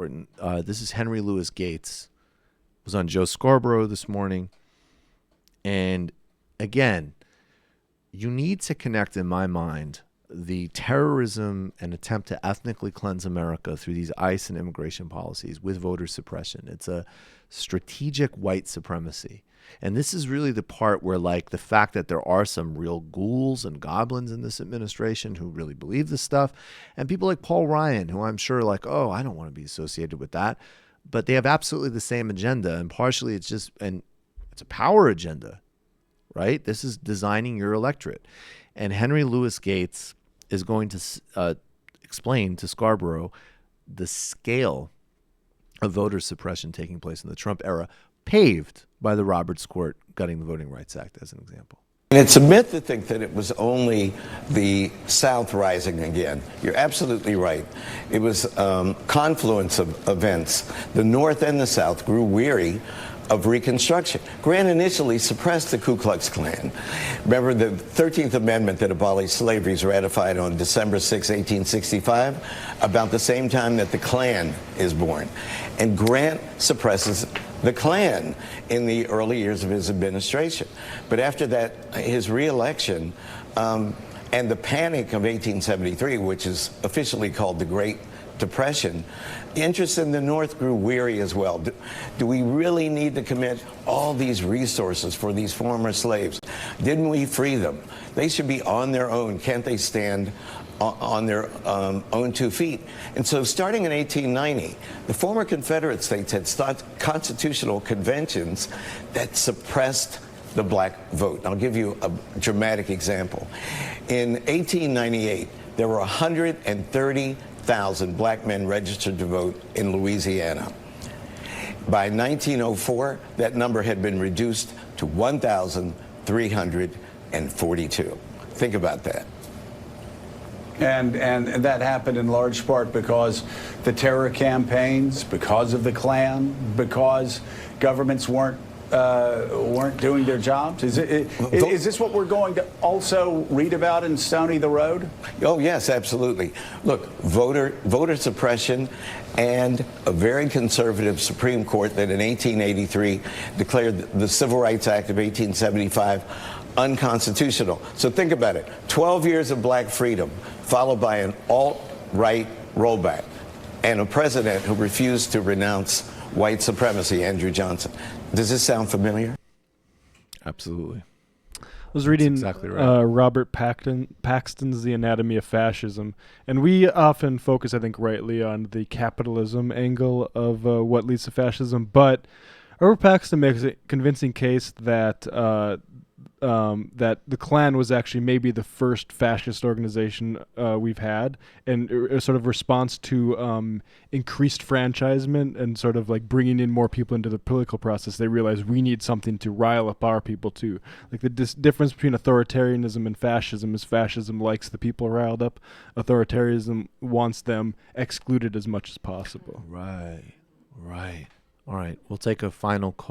important. This is Henry Louis Gates. Was on Joe Scarborough this morning. And again, you need to connect, in my mind, the terrorism and attempt to ethnically cleanse America through these ICE and immigration policies with voter suppression. It's a strategic white supremacy. And this is really the part where, like, the fact that there are some real ghouls and goblins in this administration who really believe this stuff, and people like Paul Ryan, who I'm sure like, oh, I don't want to be associated with that. But they have absolutely the same agenda. And partially it's a power agenda, right? This is designing your electorate. And Henry Louis Gates is going to explain to Scarborough the scale of voter suppression taking place in the Trump era, paved by the Roberts Court gutting the Voting Rights Act, as an example. And it's a myth to think that it was only the South rising again. You're absolutely right. It was confluence of events. The North and the South grew weary of Reconstruction. Grant initially suppressed the Ku Klux Klan. Remember, the 13th Amendment that abolished slavery is ratified on December 6, 1865, about the same time that the Klan is born. And Grant suppresses the Klan in the early years of his administration. But after that, his re-election and the panic of 1873, which is officially called the Great Depression, interest in the North grew weary as well. Do we really need to commit all these resources for these former slaves? Didn't we free them? They should be on their own. Can't they stand on their own 2 feet? And so starting in 1890, the former Confederate states had constitutional conventions that suppressed the black vote. I'll give you a dramatic example. In 1898, there were 130,000 black men registered to vote in Louisiana. By 1904, that number had been reduced to 1,342. Think about that. And that happened in large part because the terror campaigns, because of the Klan, because governments weren't doing their jobs? Is this what we're going to also read about in Stony the Road? Oh, yes, absolutely. Look, voter suppression and a very conservative Supreme Court that in 1883 declared the Civil Rights Act of 1875 unconstitutional. So think about it. 12 years of black freedom, followed by an alt-right rollback, and a president who refused to renounce white supremacy, Andrew Johnson. Does this sound familiar? Absolutely. I was reading exactly right. Robert Paxton's The Anatomy of Fascism, and we often focus, I think rightly, on the capitalism angle of what leads to fascism, but Robert Paxton makes a convincing case that that the Klan was actually maybe the first fascist organization we've had, and a sort of response to increased franchisement and sort of like bringing in more people into the political process. They realized we need something to rile up our people too. Like the difference between authoritarianism and fascism is fascism likes the people riled up. Authoritarianism wants them excluded as much as possible. Right. All right. We'll take a final call.